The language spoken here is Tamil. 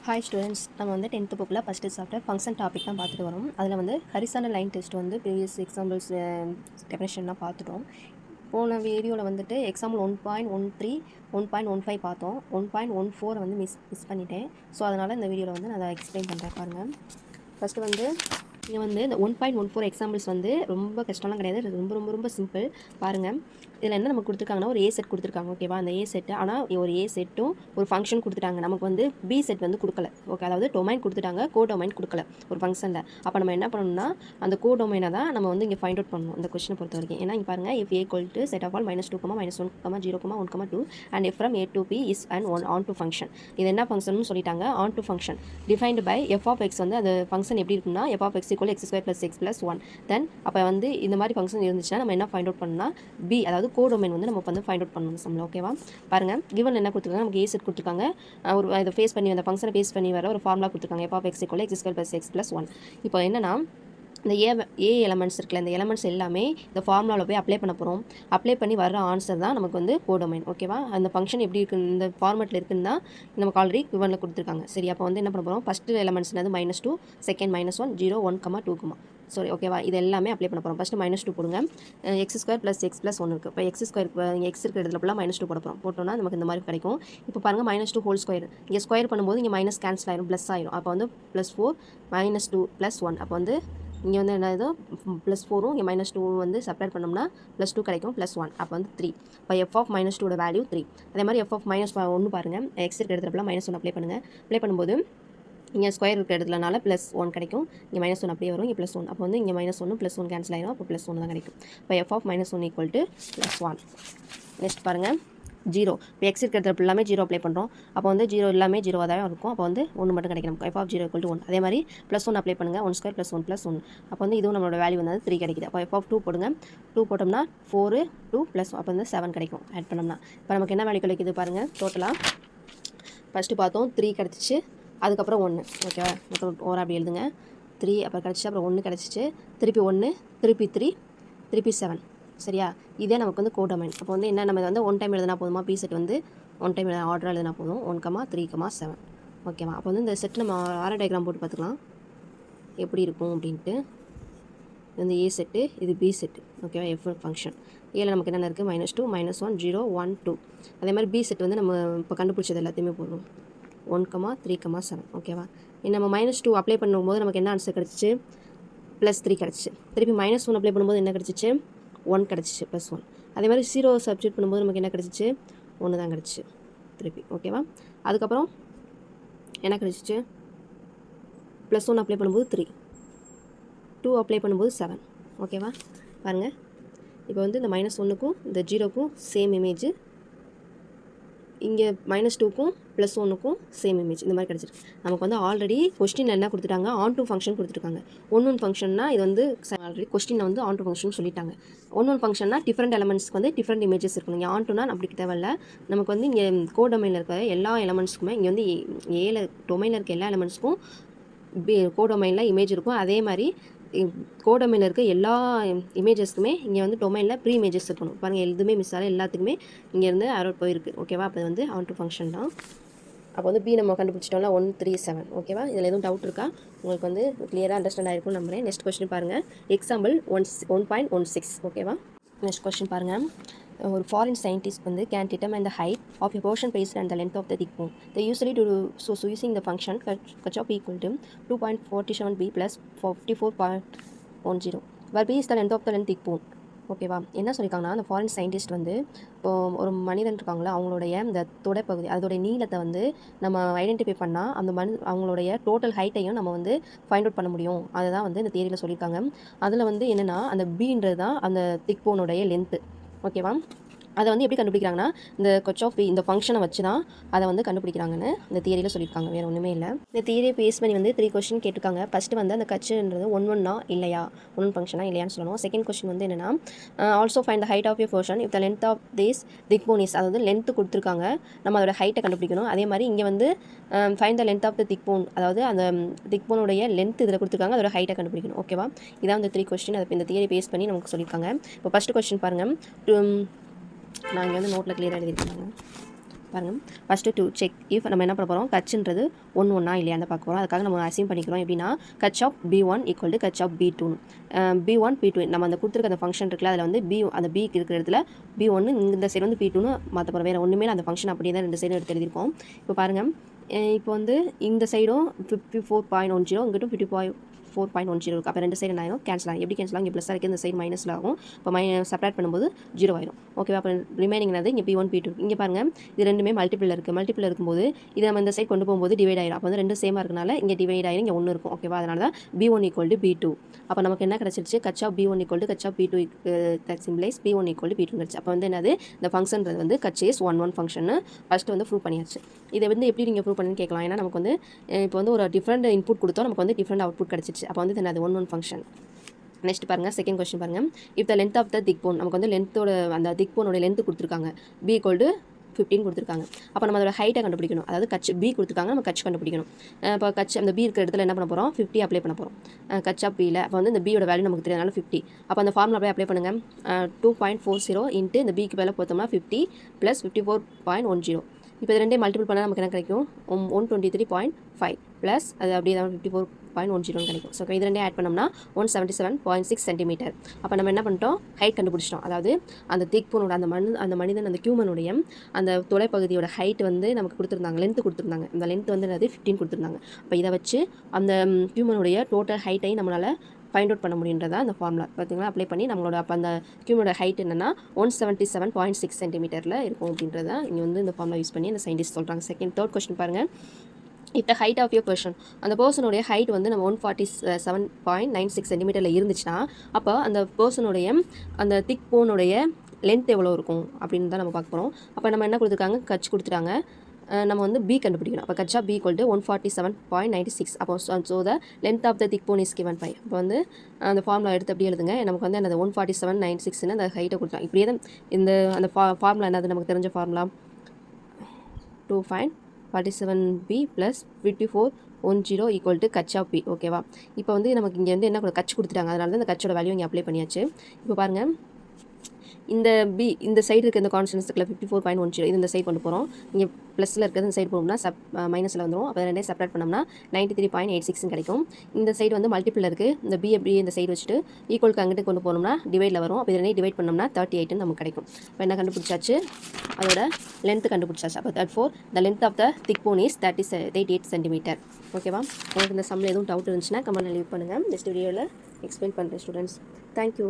ஹாய் ஸ்டூடெண்ட்ஸ், நம்ம வந்து 10th புக்கில் ஃபஸ்ட்டு சாப்டர் ஃபங்க்ஷன் டாபிக் தான் பார்த்துட்டு வரோம். அதில் வந்து ஹரிசாண்டல் லைன் டெஸ்ட் வந்து ப்ரீவியஸ் எக்ஸாம்பிள்ஸ் டெஃபினேஷன்லாம் பார்த்துட்டோம். போன வீடியோவில் வந்துட்டு எக்ஸாம்பிள் 1.13 1.15 பார்த்தோம். 1.14 வந்து மிஸ் பண்ணிட்டேன். ஸோ அதனால் இந்த வீடியோவில் வந்து நான் அதை எக்ஸ்பிளைன் பண்ணுறேன் பாருங்கள். ஃபஸ்ட்டு வந்து இங்கே வந்து இந்த 1.14 எக்ஸாம்பிள்ஸ் வந்து ரொம்ப கஷ்டம்லாம் கிடையாது. ரொம்ப ரொம்ப ரொம்ப சிம்பிள். பாருங்கள், இதில் என்ன நமக்கு கொடுத்துருக்காங்கன்னா ஒரு ஏ செட் கொடுத்துருக்காங்க. ஓகேவா, அந்த ஏ செட்டு ஆனால் ஒரு ஏ செட்டும் ஒரு ஃபங்க்ஷன் கொடுத்துட்டாங்க. நமக்கு வந்து பி செட் வந்து கொடுக்கல. ஓகே, அதாவது டொமைன் கொடுத்துட்டாங்க, கோ டொமைன் கொடுக்கல ஒரு ஃபங்க்ஷனில். அப்போ நம்ம என்ன பண்ணணும்னா அந்த கோ டொமைனை தான் நம்ம வந்து இங்கே ஃபைண்ட் அவுட் பண்ணணும் இந்த கொஸ்டினை பொறுத்த வரைக்கும். ஏன்னா இங்கே பாருங்கள், if a equal to set of all -2, -1, 0, 1, 2 and f from a to b is an on to function. இது என்ன ஃபங்க்ஷன் சொல்லிட்டாங்க, on to function defined by f of x. வந்து அந்த ஃபங்க்ஷன் எப்படி இருக்குன்னா f of x equal x2 plus x plus 1. தென் அப்போ வந்து இந்த மாதிரி ஃபங்க்ஷன் இருந்துச்சுன்னா நம்ம என்ன ஃபைண்ட் அவுட் பண்ணணும்னா b, அதாவது கோ டொமைன் வந்து நம்ம வந்து ஃபைண்ட் அவுட் பண்ணணும் சம்மில். ஓகேவா, பாருங்கள், கிவன் என்ன கொடுத்துருக்காங்க, நமக்கு ஏ செட் கொடுத்துருக்காங்க. ஒரு இதை ஃபேஸ் பண்ணி அந்த ஃபங்க்ஷனை ஃபேஸ் பண்ணி வர ஒரு ஃபார்முலா கொடுத்துருக்காங்க, f of x equal x2 plus x plus 1. இப்போ என்னன்னா இந்த ஏ எலமெண்ட்ஸ் இருக்குல்ல, இந்த எலமெண்ட்ஸ் எல்லாமே இந்த ஃபார்முலாவில் போய் அப்ளை பண்ண போகிறோம். அப்ளை பண்ணி வர ஆன்சர் தான் நமக்கு வந்து கோடொமைன். ஓகேவா, அந்த ஃபங்க்ஷன் எப்படி இருக்குது, இந்த ஃபார்மெட்டில் இருக்குன்னு தான் நமக்கு ஆல்ரெடி கிவனில் கொடுத்துருக்காங்க. சரி, அப்போ வந்து என்ன பண்ண போகிறோம், ஃபஸ்ட்டு எலமெண்ட்ஸ்னது -2, செகண்ட் -1, 0, 1, 2. சாரி, ஓகேவா, இது எல்லாமே அப்ளை பண்ண போகிறோம். ஃபஸ்ட்டு -2 போடுங்க. x2 + x + 1 இருக்குது. இப்போ x2 x இருக்கிற இடத்துல ஃபுல்லாக -2 போட போகிறோம். போட்டோம்னா நமக்கு இந்த மாதிரி கிடைக்கும். இப்போ பாருங்கள், -2 ஹோல் ஸ்கொயர். இங்கே ஸ்கொயர் பண்ணும்போது இங்கே மைனஸ் கேன்சல் ஆயிரும், ப்ளஸ் ஆயிரும். அப்போ வந்து +4 -2 + 1. அப்போ வந்து இங்கே வந்து என்ன இது +4ம் இங்கே -2 வந்து செப்பரேட் பண்ணோம்னா +2 கிடைக்கும், +1. அப்போ வந்து 3. இப்போ f of -2 வேல்யூ 3. அதே மாதிரி f of -1 பாருங்கள், x இருக்கிற இடத்துல +1 அப்ளை பண்ணுங்கள். அப்ளை பண்ணும்போது இங்கே ஸ்கொயர் இருக்கிற இடத்துலனால +1 கிடைக்கும். இங்கே -1 அப்படியே வரும், இங்கே +1. அப்போ வந்து இங்கே -1 +1 கேன்சல் ஆயிரும். அப்போ +1 தான் கிடைக்கும். இப்போ f of -1 = +1. நெக்ஸ்ட் பாருங்கள், 0. இப்போ x இருக்கிறது எல்லாமே 0 அப்ளை பண்ணுறோம். அப்போ வந்து 0 எல்லாமே 0 தான் இருக்கும். அப்போ வந்து 1 மட்டும் கிடைக்கும். f of 0 = 1. அதே மாதிரி +1 அப்ளை பண்ணுங்கள், 1² + 1 + 1. அப்போ வந்து இதுவும் நம்மளோட வேல்யூ வந்து 3 கிடைக்குது. அப்போ f of 2 போடுங்க. 2 போட்டோம்னா 4, 2 + அப்போ வந்து 7 கிடைக்கும் ஆட் பண்ணோம்னா. இப்போ நமக்கு என்ன வேல்யூ கிடைக்குது பாருங்கள், டோட்டலாக ஃபஸ்ட்டு பார்த்தோம் 3 கிடச்சிச்சு, அதுக்கப்புறம் 1. ஓகேவா, மொத்தம் ஓரா அப்படி எழுதுங்க. 3 அப்புறம் கிடச்சிச்சு, அப்புறம் 1 கிடச்சிச்சு, திருப்பி 1, திருப்பி 3, திருப்பி 7. சரியா, இதே நமக்கு வந்து கோடொமைன். அப்போ வந்து என்ன, நம்ம வந்து 1 டைம் எழுதினா போதுமா, பி செட் வந்து 1 டைம் ஆர்டராக எழுதினா போதும். 1, 3, 7. ஓகேவா, அப்போ வந்து இந்த செட் நம்ம ஆரோ டயக்ராம் போட்டு பார்த்துக்கலாம் எப்படி இருக்கும் அப்படின்ட்டு. இந்த ஏ செட்டு, இது பி செட்டு. ஓகேவா, எஃப் ஃபங்க்ஷன். ஏல நமக்கு என்னென்ன இருக்குது, -2, -1, 0, 1, 2. அதே மாதிரி பி செட் வந்து நம்ம இப்போ கண்டுபிடிச்சது எல்லாத்தையுமே போடணும். 1, 3, 7. ஓகேவா, நம்ம -2 அப்ளை பண்ணும்போது நமக்கு என்ன ஆன்சர் கிடச்சிச்சு, +3 கிடச்சிச்சு. திருப்பி -1 அப்ளை பண்ணும்போது என்ன கிடச்சிச்சு, 1 கிடச்சிச்சு, +1. அதே மாதிரி 0 சப்ஸ்டியூட் பண்ணும்போது நமக்கு என்ன கிடச்சிச்சு, 1 தான் கிடச்சிச்சு திருப்பி. ஓகேவா, அதுக்கப்புறம் என்ன கிடச்சிச்சு, +1 அப்ளை பண்ணும்போது 3, 2 அப்ளை பண்ணும்போது 7. ஓகேவா, பாருங்கள், இப்போ வந்து இந்த -1க்கும் இந்த 0க்கும் சேம் இமேஜ், இங்கே -2க்கும் +1க்கும் சேம் இமேஜ், இந்த மாதிரி கிடச்சிருக்கு. நமக்கு வந்து ஆல்ரெடி கொஸ்டின் என்ன கொடுத்துட்டாங்க, ஆன் டு ஃபங்க்ஷன் கொடுத்துருக்காங்க. ஒன் ஃபங்க்ஷன்னா இது வந்து ஆல்ரெடி கொஸ்டினில் வந்து ஆன் டு ஃபங்க்ஷன் சொல்லிட்டாங்க. ஒன் ஃபங்க்ஷன்னா டிஃப்ரெண்ட் எலமெண்ட்ஸ்க்கு வந்து டிஃப்ரெண்ட் இமேஜஸ் இருக்கணும். இங்கே ஆன் டுனா அப்படி தேவையில்ல. நமக்கு வந்து இங்கே கோ டொமைனில் இருக்க எல்லா எலமெண்ட்ஸ்க்குமே இங்கே வந்து ஏல டொமைனில் இருக்க எல்லா எலமெண்ட்ஸ்க்கும் கோ டொமைனில் இமேஜ் இருக்கும். அதே மாதிரி கோடொமைனில் இருக்க எல்லா இமேஜஸ்க்குமே இங்கே வந்து டொமைனில் ப்ரீ இமேஜஸ் இருக்கணும். பாருங்கள், எதுவுமே மிஸ் ஆகலை, எல்லாத்துக்குமே இங்கேருந்து ஆரோ போயிருக்கு. ஓகேவா, அப்போ வந்து ஆன் டு ஃபங்க்ஷன் தான். அப்போ வந்து பி நம்ம கண்டுபிடிச்சிட்டோம்ல, 1, 3, 7. ஓகேவா, இதில் எதுவும் டவுட் இருக்கா, உங்களுக்கு வந்து கிளியராக அண்டர்ஸ்டாண்ட் ஆகிருக்கும்னு நம்புறேன். நெக்ஸ்ட் கொஸ்டின் பாருங்கள், எக்ஸாம்பிள் 1.16. ஓகேவா, நெக்ஸ்ட் கொஸ்டின் பாருங்கள், ஒரு ஃபாரின் சயின்டிஸ்ட் வந்து can determine the height of a person based and the length of the thick bone. The usually to using the function catch of equal to 2.47b + 54.10, where b is the length of the thick bone. ஓகேவா, என்ன சொல்லியிருக்காங்கன்னா, அந்த ஃபாரின் சயின்டிஸ்ட் வந்து இப்போ ஒரு மனிதன் இருக்காங்களா, அவங்களுடைய இந்த தொடைப்பகுதி அதோடைய நீளத்தை வந்து நம்ம ஐடென்டிஃபை பண்ணால் அந்த அவங்களுடைய டோட்டல் ஹைட்டையும் நம்ம வந்து ஃபைண்ட் அவுட் பண்ண முடியும். அதுதான் வந்து இந்த தியரியில் சொல்லியிருக்காங்க. அதில் வந்து என்னென்னா, அந்த பின்றது தான் அந்த திக் போனுடைய லென்த்து. ஓகேவா, அதை வந்து எப்படி கண்டுபிடிக்கிறாங்கன்னா, இந்த கொச் ஆஃப் இந்த ஃபங்க்ஷனை வச்சு தான் அதை வந்து கண்டுபிடிக்கிறாங்கன்னு இந்த தியரியில் சொல்லியிருக்காங்க. வேறு ஒன்றுமே இல்லை. இந்த தியரியை பேஸ் பண்ணி வந்து 3 கொஸ்டின் கேட்டிருக்காங்க. ஃபஸ்ட்டு வந்து அந்த கச்சுன்றது ஒன்னா இல்லையா, ஒன் ஃபங்க்ஷனா இல்லையான்னு சொல்லணும். செகண்ட் கொஸ்டின் வந்து என்னென்னா, also find the height of a portion if the length of this thick bone is, அதாவது லென்த்து கொடுத்துருக்காங்க, நம்ம அதோட ஹைட்டை கண்டுபிடிக்கணும். அதே மாதிரி இங்கே வந்து find the length of the thick bone, அதாவது அந்த திக் போனுடைய லென்த் இதில் கொடுத்துருக்காங்க, அதோட ஹைட்டை கண்டுபிடிக்கணும். ஓகேவா, இதான் இந்த 3 கொஸ்டின். அதை இந்த தியரி பேஸ் பண்ணி நமக்கு சொல்லியிருக்காங்க. இப்போ ஃபஸ்ட்டு கொஸ்டின் பாருங்கள், நான் இங்கே வந்து நோட்டில் கிளியராக எழுதியிருக்காங்க. பாருங்கள் ஃபஸ்ட்டு டு செக் இஃப் நம்ம என்ன பண்ண போகிறோம் கட்சுன்றது ஒன்றா இல்லையா அந்த பார்க்க போகிறோம். அதுக்காக நம்ம அசீம் பண்ணிக்கிறோம் எப்படின்னா கட்ச் ஆஃப் B1 ஈக்குவல் டு கட்ச் ஆஃப் B2. B1 P2 நம்ம அந்த கொடுத்துருக்க அந்த ஃபங்க்ஷன் இருக்குல்ல அதில் வந்து அந்த பிக்கு இருக்கிற இடத்துல B1 இந்த சைடு வந்து P2ன்னு மாற்ற போகிறோம். வேறு ஒன்றுமே அந்த ஃபங்க்ஷன் அப்படியே தான் ரெண்டு சைடும் எடுத்து எழுதியிருக்கோம். இப்போ பாருங்கள் இப்போ வந்து இந்த சைடும் 54.10 இங்கிட்டும் 54.10 இருக்குது. அப்போ ரெண்டு சைடு என்ன ஆகும் கேன்சல் ஆகும். எப்படி கேன்சல் ஆகும்? இங்கே ப்ளஸ் இருக்குது இந்த சைடு மைனஸில் ஆகும். இப்போ செப்பரேட் பண்ணும்போது 0 ஆயிரும். ஓகேவா? அப்போ ரிமைனிங் என்னது இங்கே P1 P2 இங்கே பாருங்கள் இது ரெண்டுமே மல்டிபிள் இருக்குது. மல்டிபிள் இருக்கும்போது இது நம்ம இந்த சைடு கொண்டு போகும்போது டிவைட் ஆயிடும். அப்போ வந்து ரெண்டு சேமாக இருக்கனால இங்கே டிவைட் ஆயிரும், இங்கே 1 இருக்கும். ஓகேவா? அதனால தான் B1 ஈக்குவல் டு B2. அப்போ நமக்கு என்ன கிடச்சிருச்சு கட்ச் ஆஃப் B1 ஈக்குவல் டு கட்ச் of B2 that simplifies B1 equal to B2 கிடச்சி. அப்போ வந்து என்னது இந்த ஃபங்க்ஷன்றது வந்து கட்ச் இஸ் 1 ஃபங்க்ஷன் ஃபஸ்ட்டு வந்து ப்ரூவ் பண்ணியாச்சு. இதை வந்து எப்படி நீங்கள் ப்ரூவ் பண்ணுன்னு கேட்கலாம். ஏன்னா நமக்கு வந்து இப்போ வந்து ஒரு டிஃப்ரெண்ட் இன்புட் கொடுத்தோம், நமக்கு வந்து டிஃப்ரெண்ட் அவுட்புட் கிடச்சிச்சு. அப்போ வந்து அது 1 ஃபங்க்ஷன். நெக்ஸ்ட் பாருங்கள் செகண்ட் கொஸ்டின் பாருங்கள். If the length of the thick bone நமக்கு வந்து லென்த்தோட அந்த திக் போனோட லென்த்து கொடுத்துருக்காங்க B ஈக்குவல் டு 15 கொடுத்துருக்காங்க. அப்போ நம்ம அதோட ஹைட்டை கண்டுபிடிக்கணும். அதாவது கட்ச் B கொடுத்துருக்காங்க, நம்ம கட்ச் கண்டுபிடிக்கணும். இப்போ கட்ச் அந்த B இருக்கிற இடத்துல என்ன பண்ண போகிறோம் 50 அப்ளை பண்ண போகிறோம். கட்ச் ஆஃப் Bயில் அப்போ வந்து இந்த B யோட வேல்யூ நமக்கு தெரியாதனால 50. அப்போ அந்த ஃபார்முலா அப்படியே அப்ளை பண்ணுங்கள். 2.40 இன்ட்டு இந்த Bக்கு மேலே பார்த்தோம்னா 50 + 54.10. இப்போ இது ரெண்டே மல்டிபிள் பண்ணால் நமக்கு என்ன கிடைக்கும் 123.5 ப்ளஸ் அது அப்படியே தான் 54.10 கிடைக்கும். ஸோ இது ரெண்டே ஆட் பண்ணோம்னா 177.6 சென்டிமீட்டர். அப்போ நம்ம என்ன பண்ணிட்டோம் ஹைட் கண்டுபிடிச்சிட்டோம். அதாவது அந்த திக் போனோட அந்த மனிதன் அந்த ஹியூமனுடைய அந்த தொலைப்பகுதியோட ஹைட் வந்து நமக்கு கொடுத்துருந்தாங்க, லென்த்து கொடுத்துருந்தாங்க. இந்த லென்த் வந்து என்னது 15 கொடுத்துருந்தாங்க. அப்போ இதை வச்சு அந்த ஹியூமனுடைய டோட்டல் ஹைட்டையும் நம்மளால் ஃபைண்ட் அவுட் பண்ண முடியுன்றதா அந்த ஃபார்முலா பார்த்தீங்களா அப்ளை பண்ணி நம்மளோட அப்போ அந்த கியூமோட ஹைட் என்னென்னா 177.6 சென்டிமீட்டரில் இருக்கும் அப்படின்றத இங்கே வந்து இந்த ஃபார்முலா யூஸ் பண்ணி அந்த சயின்டிஸ்ட் சொல்கிறாங்க. தேர்ட் கொஸ்டின் பாருங்கள். If the height of your person அந்த பர்சனுடைய ஹைட் வந்து நம்ம 147.96 சென்டிமீட்டரில் இருந்துச்சுன்னா அப்போ அந்த பர்சனுடைய அந்த திக் போனுடைய லென்த் எவ்வளோ இருக்கும் அப்படின்னு தான் நம்ம பார்க்க போகிறோம். அப்போ நம்ம என்ன கொடுத்துருக்காங்க கட்ச் கொடுத்துட்டாங்க, நம்ம வந்து B கண்டுபிடிக்கணும். அப்போ கட்ச் ஆஃப் B ஈக்குவல் டு 147.96. அப்போ so the length of the thick bone is given by. அப்போ வந்து அந்த ஃபார்முலா எடுத்து அப்படியே எழுதுங்க. நமக்கு வந்து அந்த 147.96ன்னு அந்த ஹைட்டை கொடுத்தோம். இப்படியே தான் இந்த அந்த ஃபார்முலா என்னது நமக்கு தெரிஞ்ச ஃபார்முலா 2.47B + 54.10 ஈக்குவல் டு கட்ச் ஆஃப் B. ஓகேவா? இப்போ வந்து நமக்கு இங்கே வந்து என்ன கட்ச் கொடுத்துட்டாங்க, அதனால தான் இந்த கட்சோட வேல்யூ இங்கே அப்ளை பண்ணியாச்சு. இப்போ பாருங்கள் இந்த சைடு இருக்க இந்த கான்ஸ்டன்ஸ் இருக்குல்ல 54.10 இது இந்த சைடு கொண்டு போகிறோம். இங்கே ப்ளஸில் இருக்கிறது இந்த சைடு போனோம்னா மைனஸில் வந்துடும். அப்போ ரெண்டே செப்பரேட் பண்ணோம்னா 93.86 கிடைக்கும். இந்த சைடு வந்து மல்டிபிள் இருக்குது. இந்த B அப்படியே இந்த சைடு வச்சுட்டு ஈக்குவலுக்கு அங்கிட்டு கொண்டு போனோம்னா டிவைடில் வரும். அப்போ இதனை டிவைட் பண்ணோம்னா 38 நமக்கு கிடைக்கும். இப்போ என்ன கண்டுபிடிச்சாச்சு அதோட லென்த்து கண்டுபிடிச்சாச்சு. அப்போ therefore the length of the thick bone is 38 centimetre. ஓகேவா? உங்களுக்கு இந்த சம்மில் எதுவும் டவுட் இருந்துச்சுன்னா கமெண்ட்டில் லீவ் பண்ணுங்கள். நெக்ஸ்ட் வீடியோவில் எக்ஸ்பிளைன் பண்ணுறேன் ஸ்டூடெண்ட்ஸ். தேங்க்யூ.